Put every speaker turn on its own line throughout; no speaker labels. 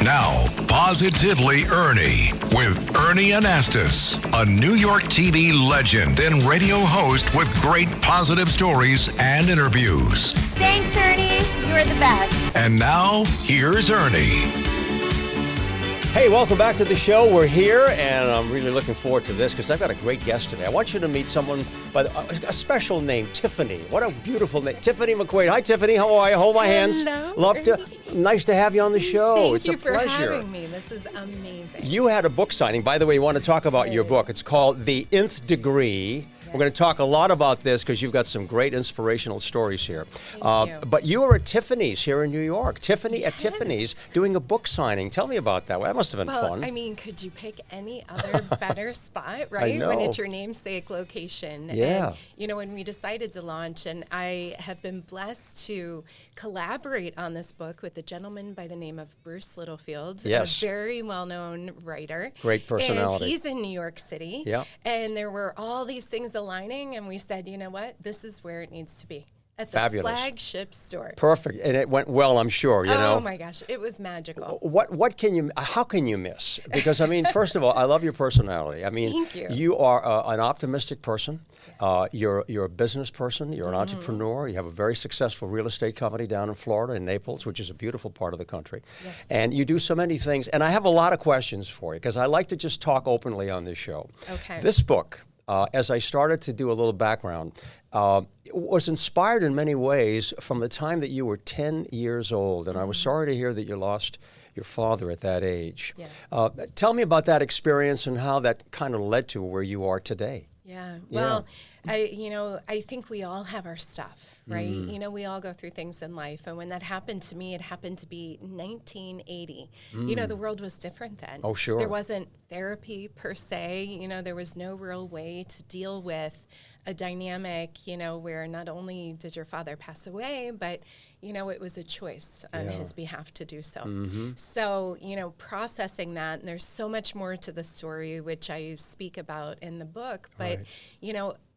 Now, Positively Ernie with Ernie Anastos, a New York TV legend and radio host with great positive stories and interviews.
Thanks, Ernie. You're the best.
And now, here's Ernie.
Hey, welcome back to the show. We're here, and I'm really looking forward to this because I've got a great guest today. I want you to meet someone by a special name, Tiffany. What a beautiful name, Tiffany McQuaid. Hi, Tiffany. How are you? Hold my hands.
Hello,
Love to. Nice to have you on the show.
Thank
it's
you
a
for
pleasure.
having me. This is amazing.
You had a book signing. By the way, you want to talk about your book. It's called The Nth Degree. We're going to talk a lot about this because you've got some great inspirational stories here.
Thank you.
But you were at Tiffany's here in New York. Tiffany at Tiffany's doing a book signing. Tell me about that. Well, that must have been fun.
I mean, could you pick any other better spot, right? When it's your namesake location.
Yeah.
And, when we decided to launch, and I have been blessed to collaborate on this book with a gentleman by the name of Bruce Littlefield,
Yes.
a very well-known writer.
Great personality.
And he's in New York City.
Yeah.
And there were all these things aligning, and we said, you know what? This is where it needs to be. At the
Fabulous.
flagship store.
Perfect, and it went well, I'm sure. You know.
Oh my gosh, it was magical.
How can you miss? Because I mean, first of all, I love your personality. I mean,
Thank you.
You are an optimistic person. You're a business person. You're an entrepreneur. You have a very successful real estate company down in Florida, in Naples, which is a beautiful part of the country.
Yes.
And you do so many things. And I have a lot of questions for you because I like to just talk openly on this show.
Okay.
This book. As I started to do a little background, it was inspired in many ways from the time that you were 10 years old. And I was sorry to hear that you lost your father at that age.
Yeah.
Tell me about that experience and how that kind of led to where you are today.
Yeah. Well, I think we all have our stuff, right? We all go through things in life. And when that happened to me, it happened to be 1980. The world was different then.
Oh, sure.
There wasn't therapy per se. There was no real way to deal with a dynamic, where not only did your father pass away, but, it was a choice on his behalf to do so. So, processing that, and there's so much more to the story, which I speak about in the book, but,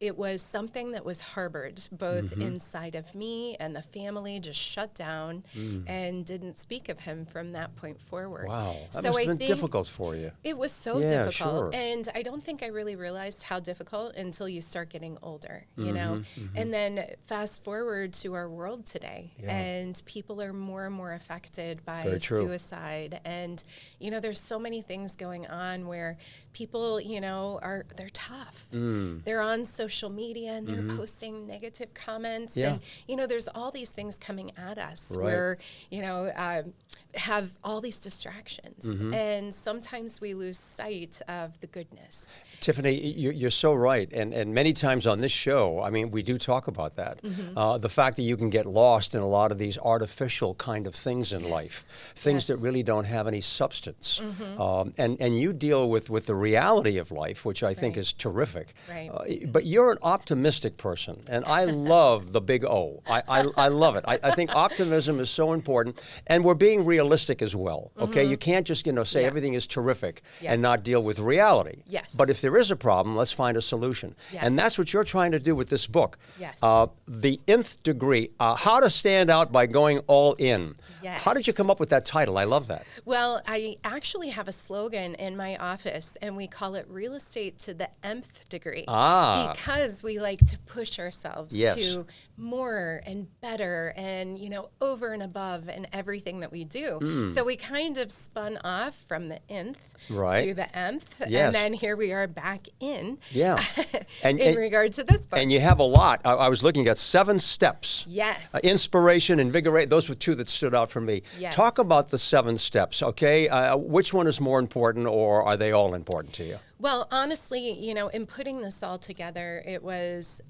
it was something that was harbored both inside of me, and the family just shut down and didn't speak of him from that point forward.
Wow. That
So
must
I
have been
think
difficult for you.
it was so
Yeah,
difficult.
sure.
And I don't think I really realized how difficult until you start getting older, And then fast forward to our world today, and people are more and more affected by
Very true.
suicide. And, there's so many things going on where people, they're tough. They're on social media and they're posting negative comments.
Yeah.
And, there's all these things coming at us
Right.
where, have all these distractions. And sometimes we lose sight of the goodness.
Tiffany, you're so right, and many times on this show, I mean, we do talk about that. The fact that you can get lost in a lot of these artificial kind of things in life, things that really don't have any substance. And you deal with the reality of life, which I think is terrific.
Right.
But you're an optimistic person, and I love the big O. I love it. I think optimism is so important, and we're being realistic as well. Okay, you can't just say everything is terrific and not deal with reality.
Yes.
But if there is a problem, let's find a solution.
Yes.
And that's what you're trying to do with this book.
Yes.
The Nth Degree, How to Stand Out by Going All In.
Yes.
How did you come up with that title? I love that.
Well, I actually have a slogan in my office, and we call it Real Estate to the Nth Degree. Because we like to push ourselves to more and better and, over and above in everything that we do. So we kind of spun off from the nth to the nth, and then here we are back in in regard to this book.
And you have a lot. I was looking at 7 steps.
Yes.
Inspiration, invigorate. Those were 2 that stood out for me.
Yes.
Talk about the 7 steps, okay? Which one is more important, or are they all important to you?
Well, honestly, in putting this all together, it was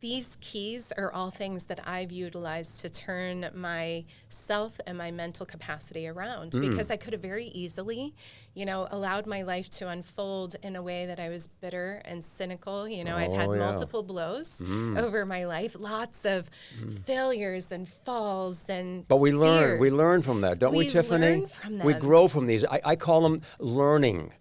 these keys are all things that I've utilized to turn myself and my mental capacity around because I could have very easily, allowed my life to unfold in a way that I was bitter and cynical. I've had multiple blows over my life, lots of failures and falls and
But we learn. We
fears.
learn from that, don't we, Tiffany?
We learn from them.
We grow from these. I call them learning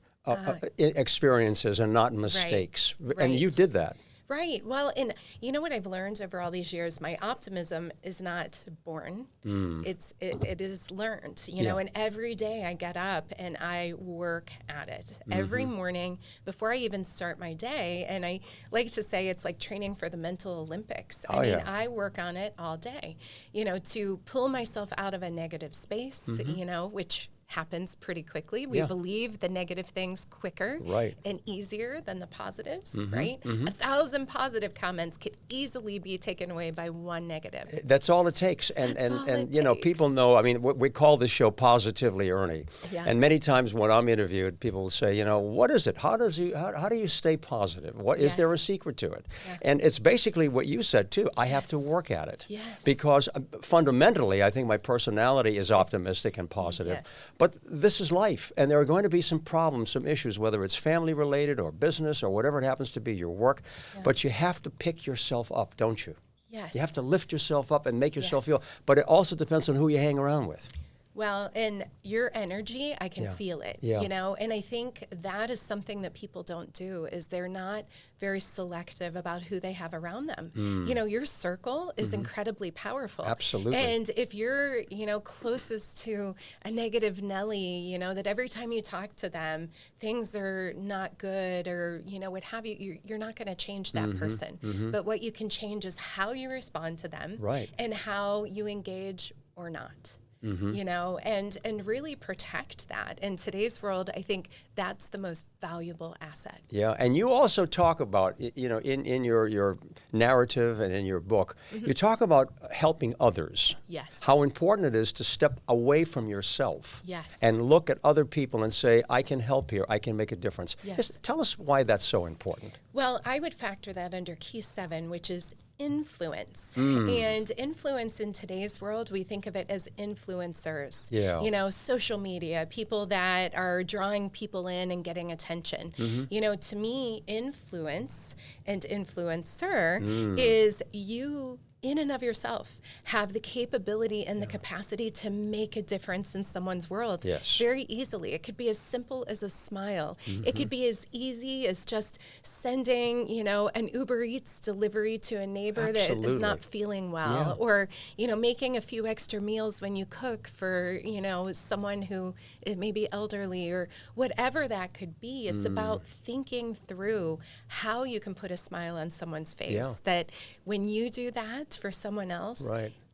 experiences and not mistakes. And you did that.
Right. Well, and you know what I've learned over all these years? My optimism is not born. It is learned, you know, and every day I get up and I work at it. Every morning before I even start my day. And I like to say it's like training for the mental Olympics. I mean, I work on it all day, you know, to pull myself out of a negative space, you know, which happens pretty quickly. We believe the negative things quicker and easier than the positives, right? 1,000 positive comments could easily be taken away by one negative.
That's all it takes. And you know, people know, I mean, we call this show Positively Ernie. And many times when I'm interviewed, people will say, you know, what is it? How do you stay positive? What is there a secret to it? And it's basically what you said too. I have to work at it. Because fundamentally, I think my personality is optimistic and positive. But this is life, and there are going to be some problems, some issues, whether it's family related or business or whatever it happens to be, your work. But you have to pick yourself up, don't you?
Yes.
You have to lift yourself up and make yourself feel. But it also depends on who you hang around with.
Well, and your energy, I can feel it, you know, and I think that is something that people don't do, is they're not very selective about who they have around them. You know, your circle is incredibly powerful.
Absolutely.
And if you're, you know, closest to a negative Nelly, you know, that every time you talk to them, things are not good or, you know, what have you, you're not going to change that person. But what you can change is how you respond to them and how you engage or not. You know, and really protect that. In today's world, I think that's the most valuable asset.
Yeah, and you also talk about, you know, in your narrative and in your book, you talk about helping others.
Yes.
How important it is to step away from yourself.
Yes.
And look at other people and say, I can help here, I can make a difference.
Yes.
Tell us why that's so important.
Well, I would factor that under key 7, which is influence. And influence in today's world, we think of it as influencers. You know, social media, people that are drawing people in and getting attention. You know, to me, influence and influencer is you in and of yourself have the capability and the capacity to make a difference in someone's world very easily. It could be as simple as a smile. It could be as easy as just sending, you know, an Uber Eats delivery to a neighbor that is not feeling well, or, you know, making a few extra meals when you cook for, you know, someone who may be elderly or whatever that could be. It's about thinking through how you can put a smile on someone's face, that when you do that for someone else,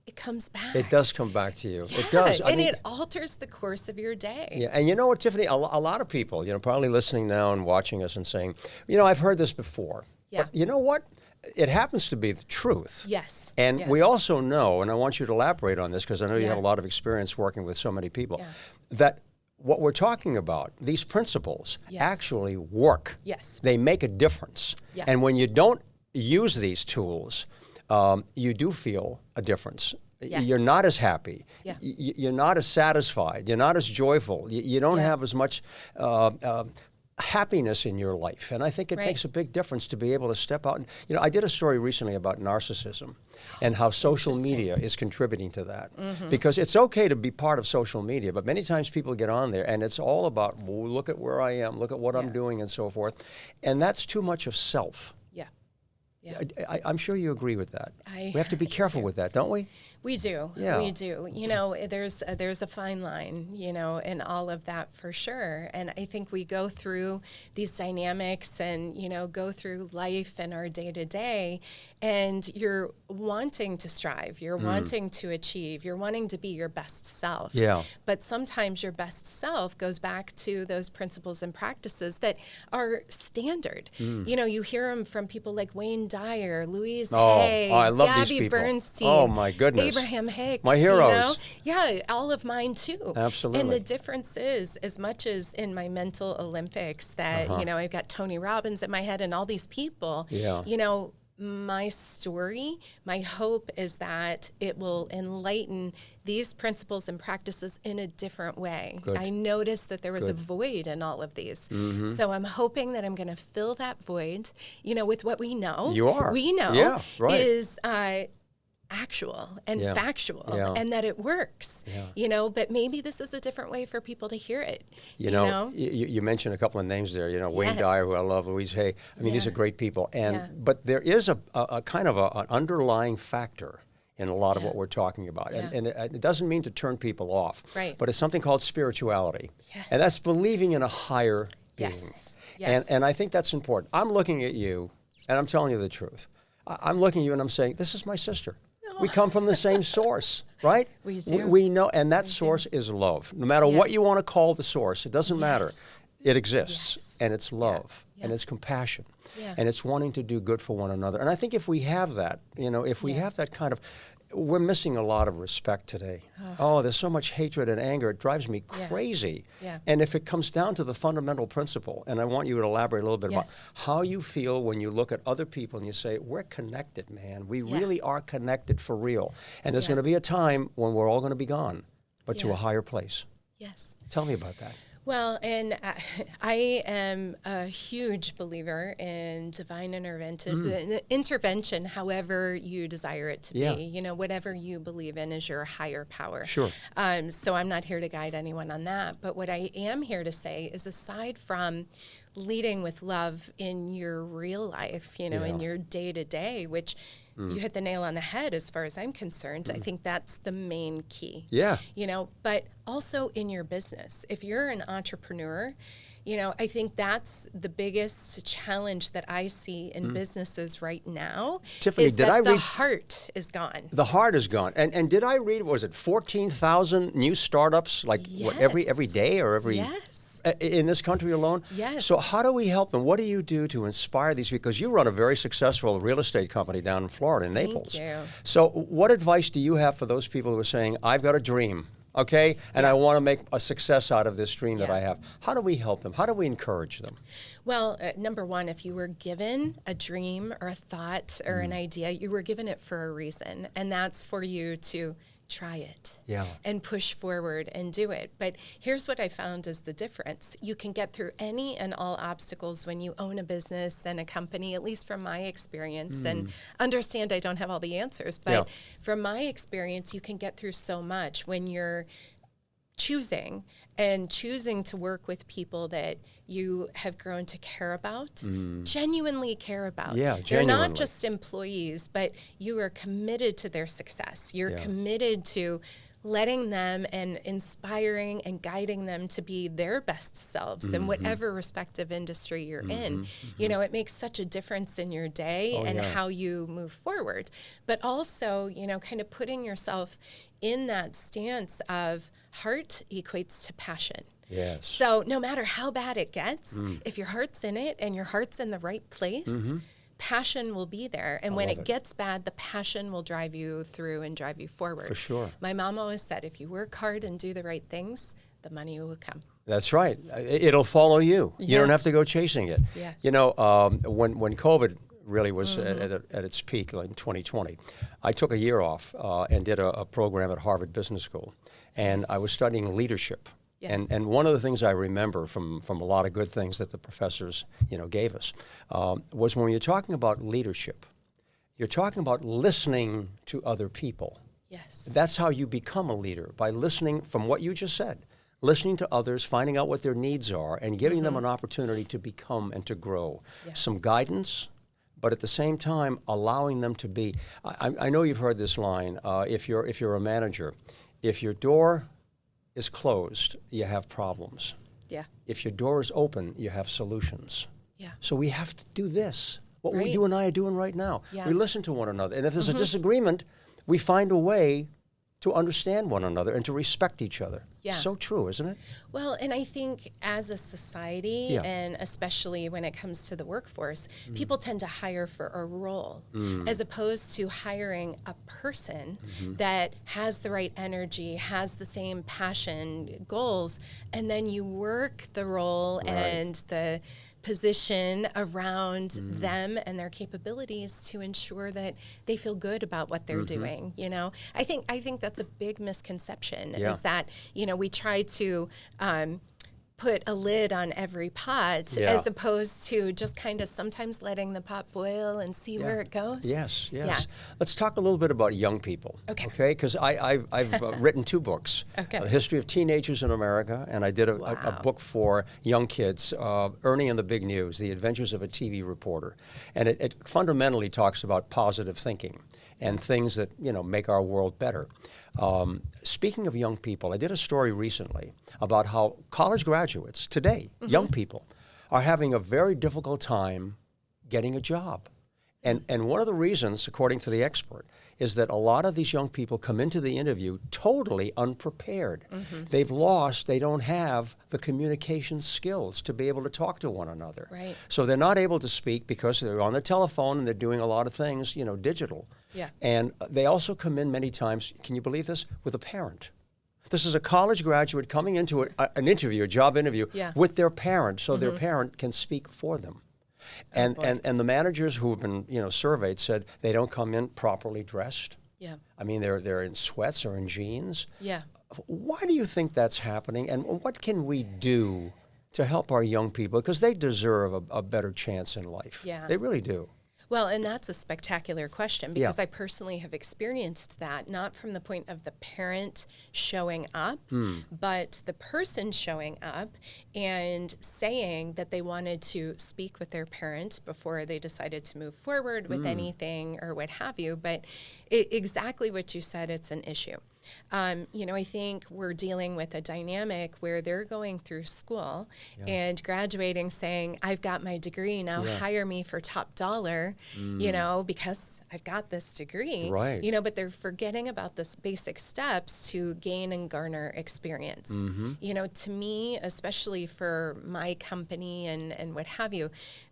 it comes back.
It does come back to you.
Yeah,
it does.
And it alters the course of your day.
Yeah, and you know what, Tiffany, a lot of people, you know, probably listening now and watching us and saying, you know, I've heard this before. But you know what? It happens to be the truth.
Yes.
And we also know, and I want you to elaborate on this because I know you have a lot of experience working with so many people, that what we're talking about, these principles, actually work.
Yes.
They make a difference. And when you don't use these tools, you do feel a difference. You're not as happy. You're not as satisfied. You're not as joyful. You don't have as much happiness in your life. And I think it makes a big difference to be able to step out. And, you know, I did a story recently about narcissism and how social media is contributing to that. Because it's okay to be part of social media, but many times people get on there and it's all about, well, look at where I am, look at what I'm doing and so forth. And that's too much of self. I'm sure you agree with that. We have to be careful with that, don't we?
We do.
Yeah.
We do. You know, there's a fine line, you know, in all of that for sure. And I think we go through these dynamics and, you know, go through life and our day to day, and you're wanting to strive, you're wanting to achieve, you're wanting to be your best self. But sometimes your best self goes back to those principles and practices that are standard. You know, you hear them from people like Wayne Dyer, Louise Hay,
I love
Gabby
these people.
Bernstein.
Oh my goodness.
Abraham Hicks.
My heroes.
You know? Yeah, all of mine too.
Absolutely.
And the difference is, as much as in my mental Olympics that, you know, I've got Tony Robbins in my head and all these people, you know, my story, my hope is that it will enlighten these principles and practices in a different way. I noticed that there was a void in all of these. So I'm hoping that I'm going to fill that void, you know, with what we know.
You are.
We know
is
actual and
Yeah.
factual
Yeah.
and that it works,
Yeah.
you know, but maybe this is a different way for people to hear it.
You know, you mentioned a couple of names there, you know, Wayne
Yes.
Dyer, who I love, Louise Hay. I mean, these
Yeah.
are great people. And
Yeah.
but there is a kind of an underlying factor in a lot of
Yeah.
what we're talking about.
Yeah.
And it doesn't mean to turn people off,
Right.
but it's something called spirituality.
Yes.
And that's believing in a higher being.
Yes. Yes.
And I think that's important. I'm looking at you, and I'm telling you the truth. I'm looking at you and I'm saying, this is my sister. We come from the same source, right?
We do.
We know, and that source is love. No matter what
Yes.
you want to call the source, it doesn't matter.
Yes.
It exists,
Yes.
and it's love,
Yeah.
and it's compassion,
Yeah.
and it's wanting to do good for one another. And I think if we have that, you know, if we
Yeah.
have that kind of, we're missing a lot of respect today. Oh, there's so much hatred and anger. It drives me
Yeah.
crazy.
Yeah.
And if it comes down to the fundamental principle, and I want you to elaborate a little bit
Yes.
about how you feel when you look at other people and you say, we're connected, man. We
Yeah.
really are connected for real. And there's
Yeah.
going to be a time when we're all going to be gone, but to
Yeah.
a higher place.
Yes.
Tell me about that.
Well, and I am a huge believer in divine intervention, however you desire it to
Yeah.
be. You know, whatever you believe in is your higher power.
Sure.
So I'm not here to guide anyone on that. But what I am here to say is, aside from leading with love in your real life, you know, in
Yeah.
your day to day, which you hit the nail on the head as far as I'm concerned. I think that's the main key.
Yeah.
You know, but also in your business. If you're an entrepreneur, you know, I think that's the biggest challenge that I see in businesses right now.
Tiffany,
is
did
that
I
the
read-
heart is gone.
The heart is gone. And did I read, was it 14,000 new startups, like what, every
Yes.
day or every...
Yes.
In this country alone?
Yes.
So how do we help them? What do you do to inspire these? Because you run a very successful real estate company down in Florida, in Naples.
you.
So what advice do you have for those people who are saying, I've got a dream, okay, and I want to make a success out of this dream that
Yeah.
I have? How do we help them? How do we encourage them?
Well, number one, if you were given a dream or a thought or an idea, you were given it for a reason, and that's for you to try it
Yeah.
and push forward and do it. But here's what I found is the difference. You can get through any and all obstacles when you own a business and a company, at least from my experience. And understand I don't have all the answers, but
Yeah.
from my experience, you can get through so much when you're choosing to work with people that you have grown to care about, genuinely care about.
Yeah,
They're
genuinely.
not just employees, but you are committed to their success. You're
Yeah.
committed to letting them and inspiring and guiding them to be their best selves in whatever respective industry you're in. You know, it makes such a difference in your day and
yeah.
how you move forward. But also, you know, kind of putting yourself in that stance of heart equates to passion.
Yes.
So no matter how bad it gets, if your heart's in it and your heart's in the right place, passion will be there. And when
love
it
it.
gets bad, the passion will drive you through and drive you forward.
For sure.
My mom always said, if you work hard and do the right things, the money will come.
That's right. It'll follow you. You
Yeah.
don't have to go chasing it.
Yeah.
You know, when COVID really was at its peak, like in 2020, I took a year off and did a program at Harvard Business School. And I was studying leadership.
Yeah.
And one of the things I remember from a lot of good things that the professors, you know, gave us was when you're talking about leadership, you're talking about listening to other people.
Yes.
That's how you become a leader, by listening from what you just said, listening to others, finding out what their needs are, and giving them an opportunity to become and to grow.
Yeah.
Some guidance, but at the same time, allowing them to be. I know you've heard this line, if you're a manager, if your door is closed, you have problems.
Yeah.
If your door is open, you have solutions.
Yeah.
So we have to do this, what
Right.
you and I are doing right now.
Yeah.
We listen to one another. And if there's a disagreement, we find a way to understand one another and to respect each other.
Yeah.
So true, isn't it?
Well, and I think as a society,
Yeah.
and especially when it comes to the workforce, people tend to hire for a role as opposed to hiring a person that has the right energy, has the same passion, goals, and then you work the role and the position around them and their capabilities to ensure that they feel good about what they're doing. You know, I think that's a big misconception
Yeah.
is that, you know, we try to put a lid on every pot,
Yeah.
as opposed to just kind of sometimes letting the pot boil and see where it goes.
Yes, yes.
Yeah.
Let's talk a little bit about young people.
Okay.
Because I've written 2 books.
Okay.
The History of Teenagers in America, and I did a book for young kids, Ernie and the Big News, The Adventures of a TV Reporter. And it fundamentally talks about positive thinking and things that, make our world better. Speaking of young people, I did a story recently about how college graduates today, young people, are having a very difficult time getting a job. And one of the reasons, according to the expert, is that a lot of these young people come into the interview totally unprepared. They don't have the communication skills to be able to talk to one another.
Right.
So they're not able to speak because they're on the telephone and they're doing a lot of things, digital.
Yeah.
And they also come in many times, can you believe this, with a parent. This is a college graduate coming into an interview, a job interview, with their parent, so their parent can speak for them. And the managers who have been surveyed said they don't come in properly dressed.
Yeah.
I mean, they're in sweats or in jeans.
Yeah.
Why do you think that's happening, and what can we do to help our young people, because they deserve a better chance in life?
Yeah.
They really do.
Well, and that's a spectacular question, because I personally have experienced that, not from the point of the parent showing up, but the person showing up and saying that they wanted to speak with their parent before they decided to move forward with anything or what have you. But exactly what you said, it's an issue. I think we're dealing with a dynamic where they're going through school and graduating saying, I've got my degree, now hire me for top dollar, because I've got this degree.
Right.
But they're forgetting about the basic steps to gain and garner experience. To me, especially for my company and what have you,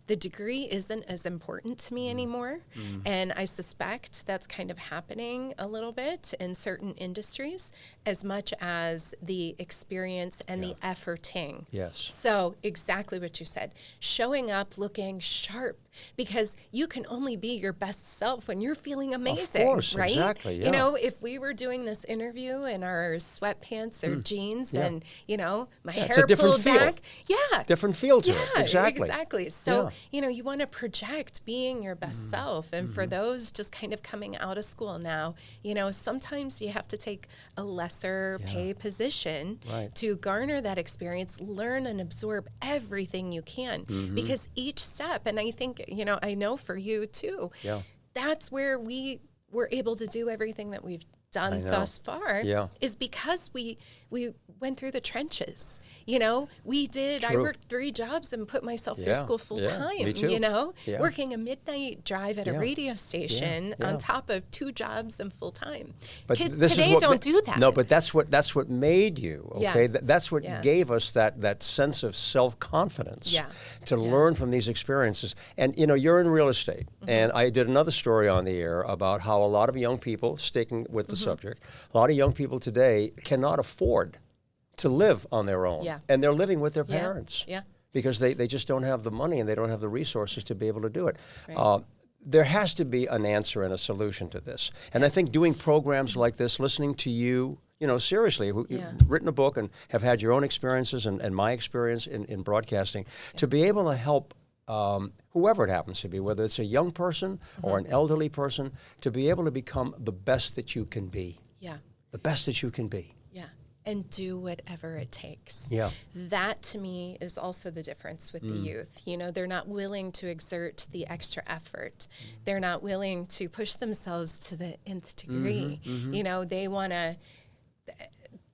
the degree isn't as important to me anymore. And I suspect that's kind of happening a little bit in certain industries, as much as the experience and the efforting.
Yes.
So exactly what you said, showing up looking sharp, because you can only be your best self when you're feeling amazing.
Of course,
right?
exactly. Yeah.
If we were doing this interview in our sweatpants or jeans and, my
it's
hair
a different
pulled
feel.
back.
Different feel to it. Exactly.
Exactly. So, you want to project being your best self. And for those just kind of coming out of school now, sometimes you have to take a lesser pay position to garner that experience, learn and absorb everything you can. Because each step, and I think, I know for you too, that's where we were able to do everything that we've done thus far, is because we went through the trenches. We did.
True.
I worked 3 jobs and put myself through school full time.
Me too.
Working a midnight drive at a radio station on top of 2 jobs and full time.
But
Kids
this
today
is what
don't do that.
No, but that's what made you. Okay, that's what
Yeah.
gave us that sense of self-confidence to learn from these experiences. And you're in real estate, and I did another story on the air about how a lot of young people, sticking with the subject, a lot of young people today cannot afford to live on their own, and they're living with their parents because they just don't have the money and they don't have the resources to be able to do it. Right. There has to be an answer and a solution to this. And I think doing programs like this, listening to you, seriously, you've written a book and have had your own experiences and my experience in broadcasting, to be able to help whoever it happens to be, whether it's a young person or an elderly person, to be able to become the best that you can be.
Yeah.
The best that you can be.
Yeah. And do whatever it takes.
Yeah.
That to me is also the difference with the youth. They're not willing to exert the extra effort. They're not willing to push themselves to the nth degree. They want to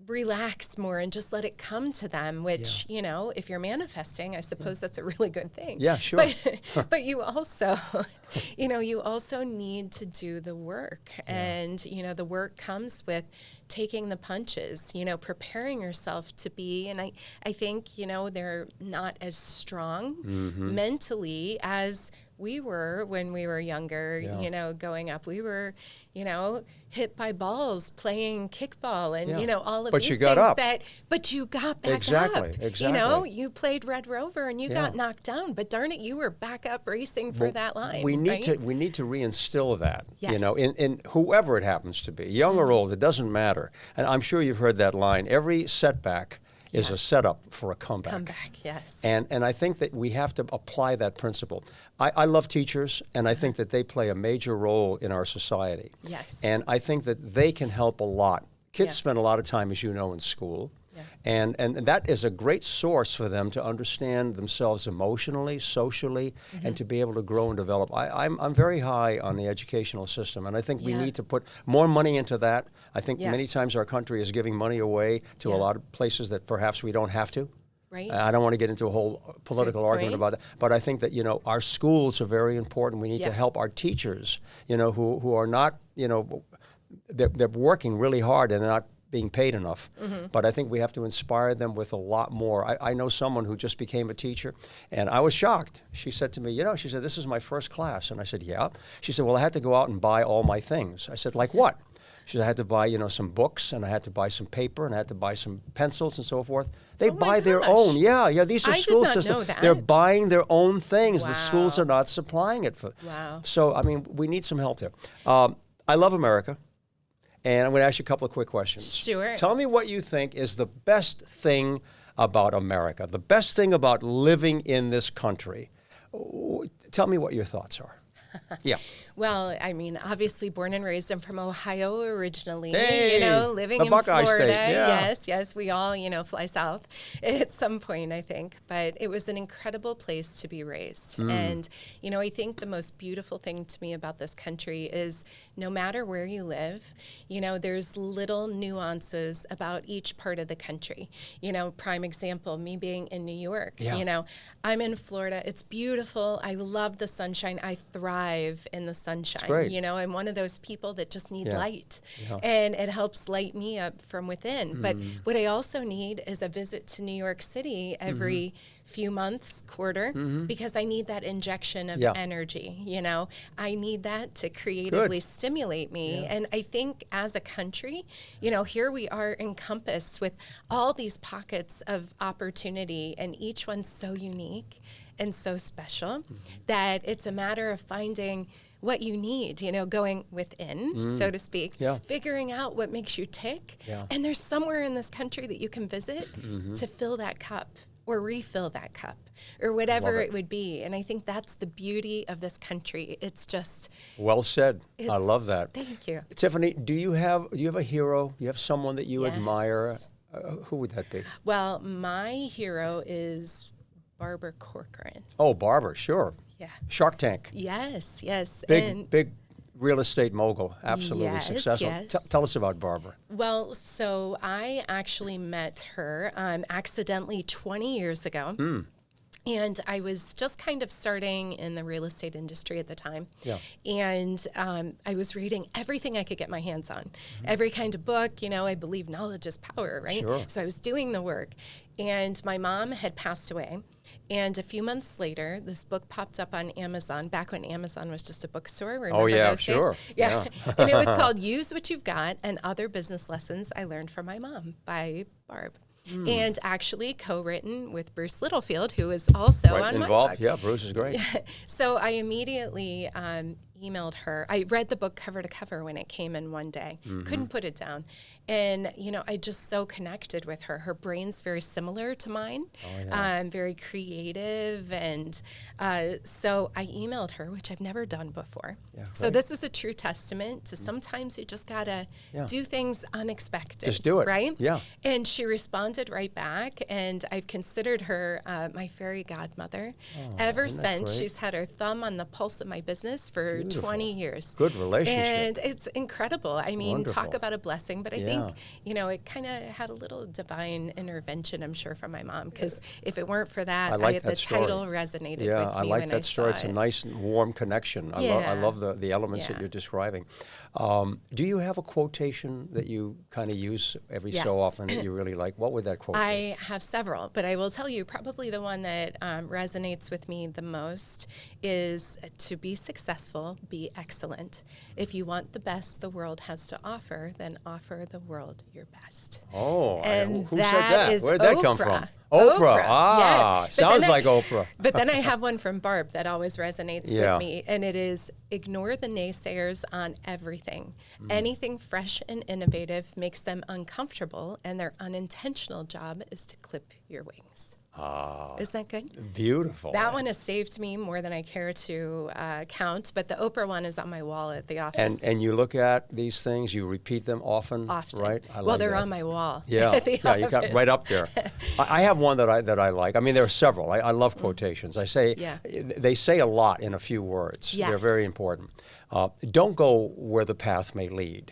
relax more and just let it come to them, which, if you're manifesting, I suppose that's a really good thing.
Yeah, sure.
But you also, you also need to do the work. And, the work comes with taking the punches, preparing yourself to be, and I think, they're not as strong mentally as we were when we were younger, going up. We were, hit by balls playing kickball and, all of these things but you got back up.
Exactly.
You played Red Rover and you got knocked down, but darn it, you were back up racing for that line.
We need to reinstill that,
Yes.
in whoever it happens to be, young or old, it doesn't matter. And I'm sure you've heard that line, every setback is a setup for a comeback.
Comeback, yes.
And I think that we have to apply that principle. I love teachers, and I think that they play a major role in our society.
Yes.
And I think that they can help a lot. Kids
Yeah.
spend a lot of time, as you know, in school.
Yeah.
And that is a great source for them to understand themselves emotionally, socially, and to be able to grow and develop. I'm very high on the educational system, and I think we
Yeah.
need to put more money into that. I think
Yeah.
many times our country is giving money away to a
Yeah.
lot of places that perhaps we don't have to.
Right.
I don't want to get into a whole political
Good
argument
point.
about that, but I think that, our schools are very important. We need to
Yeah.
help our teachers, who are not, they're working really hard and they're not being paid enough. But I think we have to inspire them with a lot more. I know someone who just became a teacher, and I was shocked. She said to me, she said, "This is my first class." And I said, "Yeah." She said, "Well, I had to go out and buy all my things." I said, "Like what?" She said, "I had to buy, some books, and I had to buy some paper, and I had to buy some pencils and so forth." They
Oh my
buy their
gosh.
own. Yeah, these are
I did
school
not
systems.
know that.
They're buying their own things. The schools
Wow.
are not supplying it for.
Wow.
So, we need some help there. I love America. And I'm going to ask you a couple of quick questions.
Sure.
Tell me what you think is the best thing about America, the best thing about living in this country. Tell me what your thoughts are. Yeah.
Well, obviously born and raised. I'm from Ohio originally,
Hey,
living
the
in
Buckeye
Florida.
State, yeah.
Yes, we all, fly south at some point, I think. But it was an incredible place to be raised. And, I think the most beautiful thing to me about this country is no matter where you live, there's little nuances about each part of the country. Prime example, me being in New York,
Yeah.
I'm in Florida. It's beautiful. I love the sunshine. I thrive in the sunshine.
great.
I'm one of those people that just need
Yeah.
light,
Yeah.
and it helps light me up from within. But what I also need is a visit to New York City every few months, quarter, because I need that injection of
Yeah.
energy. I need that to creatively stimulate me. And I think as a country, here we are encompassed with all these pockets of opportunity, and each one's so unique and so special that it's a matter of finding what you need, going within, so to speak,
Yeah.
figuring out what makes you tick.
Yeah.
And there's somewhere in this country that you can visit to fill that cup or refill that cup or whatever it would be. And I think that's the beauty of this country. It's just...
Well said. I love that.
Thank you.
Tiffany, do you have a hero? Do you have someone that you admire?
Yes.
Who would that be?
Well, my hero is Barbara Corcoran.
Oh, Barbara, sure.
Yeah.
Shark Tank.
Yes.
Big real estate mogul, absolutely
Yes,
successful.
yes.
Tell us about Barbara.
Well, so I actually met her accidentally 20 years ago. And I was just kind of starting in the real estate industry at the time.
Yeah.
And I was reading everything I could get my hands on. Every kind of book, I believe knowledge is power, right?
Sure.
So I was doing the work. And my mom had passed away. And a few months later, this book popped up on Amazon, back when Amazon was just a bookstore. Remember
Oh, yeah,
those days?
sure.
Yeah. And it was called Use What You've Got and Other Business Lessons I Learned from My Mom by Barb. And actually co-written with Bruce Littlefield, who is also on
Involved?
my blog.
Yeah, Bruce is great.
So I immediately emailed her. I read the book cover to cover when it came in one day. Couldn't put it down. And, I just so connected with her. Her brain's very similar to mine, very creative. And so I emailed her, which I've never done before.
Yeah,
so
right.
this is a true testament to sometimes you just got to do things unexpected.
Just do it.
Right?
Yeah.
And she responded right back. And I've considered her my fairy godmother. Ever
isn't that
since,
great?
she's had her thumb on the pulse of my business for 20 years.
Good relationship.
And it's incredible. I mean,
Wonderful.
talk about a blessing. But I think, it kind of had a little divine intervention, I'm sure, from my mom. Because if it weren't for that,
I like that
the
story.
title resonated with me
Yeah, I like
when
that story. It's
saw
a
it.
nice, warm connection. I love the elements that
Yeah.
you're describing. Do you have a quotation that you kind of use every
Yes.
so often that you really like? What would that quote be?
I have several, but I will tell you probably the one that resonates with me the most is to be successful, be excellent. If you want the best the world has to offer, then offer the world your best.
Oh,
And
who said
that
that?
is
Where did that come from?
Oprah.
Oprah.
Yes.
Sounds like Oprah.
But then I have one from Barb that always resonates
Yeah.
with me, and it is ignore the naysayers on everything. Anything fresh and innovative makes them uncomfortable, and their unintentional job is to clip your wings. Isn't that good?
Beautiful.
That one has saved me more than I care to count, but the Oprah one is on my wall at the office.
And you look at these things, you repeat them often, right?
Well, they're on my wall.
Yeah,
at the
yeah, you got
office.
right up there. I have one that I like. I mean, there are several. I love quotations. They say a lot in a few words.
Yes.
They're very important. Don't go where the path may lead.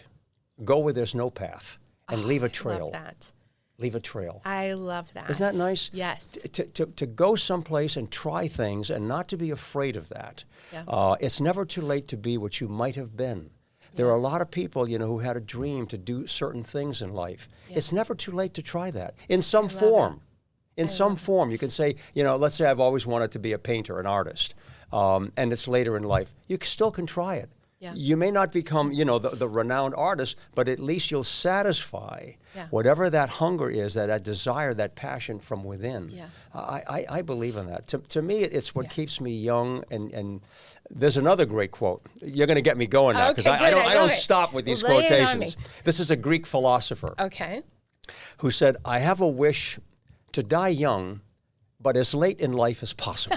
Go where there's no path, and leave a trail.
I love that.
Leave a trail.
I love that.
Isn't that nice?
Yes.
To go someplace and try things and not to be afraid of that.
Yeah.
It's never too late to be what you might have been. There are a lot of people, who had a dream to do certain things in life. Yeah. It's never too late to try that in some form. In some form, you can say, let's say I've always wanted to be a painter, an artist, and it's later in life. You still can try it.
Yeah.
You may not become, the renowned artist, but at least you'll satisfy whatever that hunger is, that desire, that passion from within.
Yeah.
I believe in that. To me, it's what keeps me young. And there's another great quote. You're going to get me going now because I don't stop with these quotations. This is a Greek philosopher.
Okay.
Who said, "I have a wish to die young, but as late in life as possible."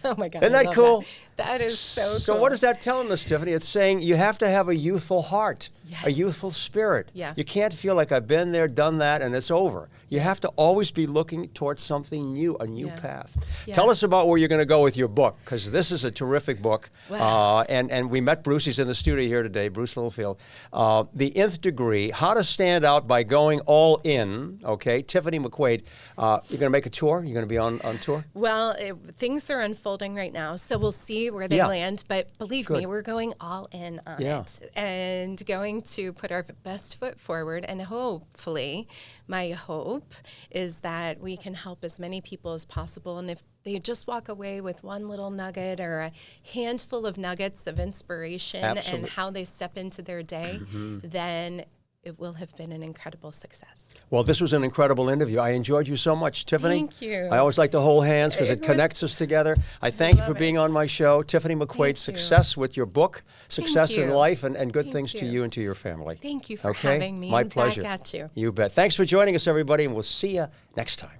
Oh my God.
Isn't that cool?
That is so cool.
So what is that telling us, Tiffany? It's saying you have to have a youthful heart, a youthful spirit.
Yeah.
You can't feel like I've been there, done that, and it's over. You have to always be looking towards something new, a new path.
Yeah.
Tell us about where you're going to go with your book, because this is a terrific book.
Wow.
And we met Bruce. He's in the studio here today, Bruce Littlefield. The Nth Degree, How to Stand Out by Going All In. Okay, Tiffany McQuaid. You're going to make a tour? You're going to be on tour?
Well, things are unfolding right now, so we'll see where they land. But believe me, we're going all in on it and going to put our best foot forward. And hopefully, my hope is that we can help as many people as possible. And if they just walk away with one little nugget or a handful of nuggets of inspiration and how they step into their day, then it will have been an incredible success.
Well, this was an incredible interview. I enjoyed you so much, Tiffany.
Thank you.
I always like to hold hands because it connects us together. I thank you for being on my show. Tiffany McQuaid, success with your book, success in life, and good things to you and to your family.
Thank you for having me.
My pleasure.
Back at you.
You bet. Thanks for joining us, everybody, and we'll see you next time.